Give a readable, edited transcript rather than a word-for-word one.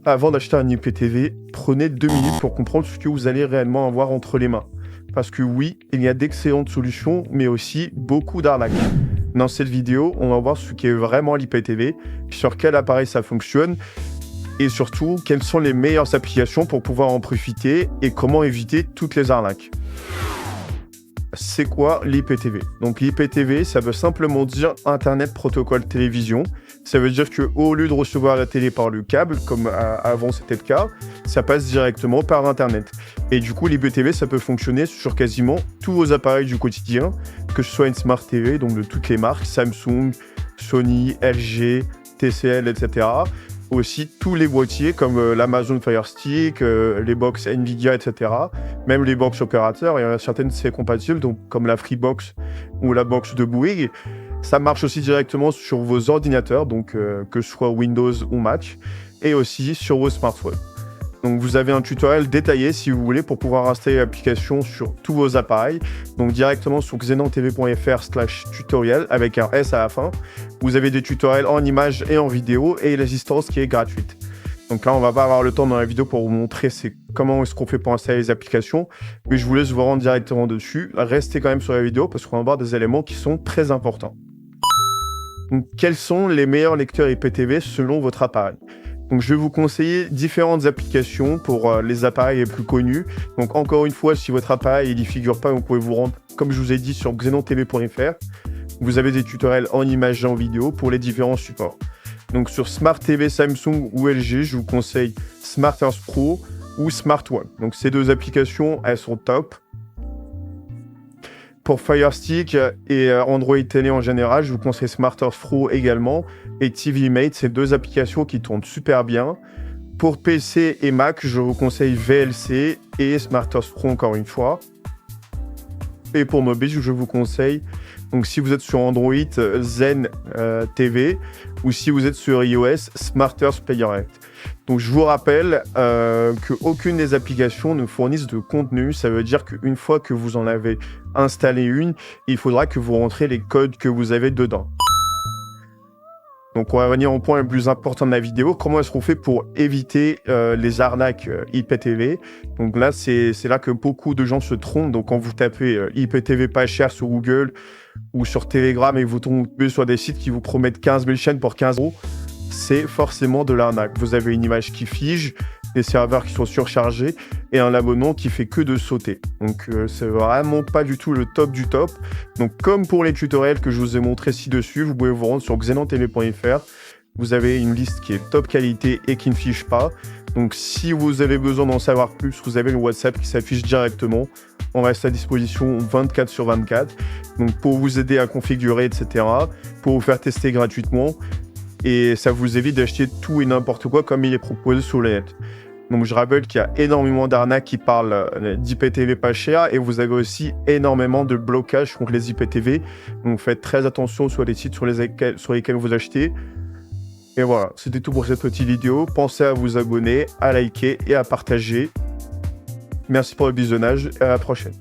avant d'acheter un IPTV, prenez 2 minutes pour comprendre ce que vous allez réellement avoir entre les mains. Parce que oui, il y a d'excellentes solutions, mais aussi beaucoup d'arnaques. Dans cette vidéo, on va voir ce qu'est vraiment l'IPTV, sur quel appareil ça fonctionne, et surtout, quelles sont les meilleures applications pour pouvoir en profiter et comment éviter toutes les arnaques. C'est quoi l'IPTV? Donc l'IPTV, ça veut simplement dire Internet Protocol Télévision. Ça veut dire qu'au lieu de recevoir la télé par le câble, comme avant c'était le cas, ça passe directement par Internet. Et du coup, l'IPTV, ça peut fonctionner sur quasiment tous vos appareils du quotidien, que ce soit une Smart TV, donc de toutes les marques, Samsung, Sony, LG, TCL, etc. Aussi tous les boîtiers comme l'Amazon Fire Stick, les box Nvidia, etc. Même les box opérateurs, il y en a certaines c'est compatible, donc comme la Freebox ou la box de Bouygues. Ça marche aussi directement sur vos ordinateurs, donc que ce soit Windows ou Mac, et aussi sur vos smartphones. Donc vous avez un tutoriel détaillé si vous voulez pour pouvoir installer l'application sur tous vos appareils. Donc directement sur xenotv.fr/tutoriel avec un S à la fin. Vous avez des tutoriels en images et en vidéo et l'assistance qui est gratuite. Donc là on va pas avoir le temps dans la vidéo pour vous montrer comment est-ce qu'on fait pour installer les applications. Mais je vous laisse vous rendre directement dessus. Restez quand même sur la vidéo parce qu'on va voir des éléments qui sont très importants. Donc quels sont les meilleurs lecteurs IPTV selon votre appareil? Donc, je vais vous conseiller différentes applications pour les appareils les plus connus. Donc, encore une fois, si votre appareil n'y figure pas, vous pouvez vous rendre, comme je vous ai dit, sur xenontv.fr. Vous avez des tutoriels en images et en vidéo pour les différents supports. Donc, sur Smart TV Samsung ou LG, je vous conseille Smart Earth Pro ou Smart One. Donc, ces deux applications, elles sont top. Pour Fire Stick et Android Télé en général, je vous conseille Smart Earth Pro également et TV Mate, c'est deux applications qui tournent super bien. Pour PC et Mac, je vous conseille VLC et Smart Earth Pro encore une fois. Et pour mobile, je vous conseille, donc si vous êtes sur Android, Zen TV ou si vous êtes sur iOS, Smart Earth Player. Donc je vous rappelle qu'aucune des applications ne fournissent de contenu. Ça veut dire qu'une fois que vous en avez installé une, il faudra que vous rentrez les codes que vous avez dedans. Donc on va venir au point le plus important de la vidéo. Comment est-ce qu'on fait pour éviter les arnaques IPTV? Donc là, c'est là que beaucoup de gens se trompent. Donc quand vous tapez IPTV pas cher sur Google ou sur Telegram et vous tombez sur des sites qui vous promettent 15 000 chaînes pour 15 €, c'est forcément de l'arnaque. Vous avez une image qui fige, des serveurs qui sont surchargés et un abonnement qui fait que de sauter. Donc c'est vraiment pas du tout le top du top. Donc comme pour les tutoriels que je vous ai montrés ci-dessus, vous pouvez vous rendre sur xenontv.fr. Vous avez une liste qui est top qualité et qui ne fiche pas. Donc si vous avez besoin d'en savoir plus, vous avez le WhatsApp qui s'affiche directement. On reste à disposition 24/24. Donc pour vous aider à configurer, etc. Pour vous faire tester gratuitement. Et ça vous évite d'acheter tout et n'importe quoi comme il est proposé sur le net. Donc je rappelle qu'il y a énormément d'arnaques qui parlent d'IPTV pas cher et vous avez aussi énormément de blocages contre les IPTV. Donc faites très attention sur les sites sur lesquels vous achetez. Et voilà, c'était tout pour cette petite vidéo. Pensez à vous abonner, à liker et à partager. Merci pour le visionnage et à la prochaine.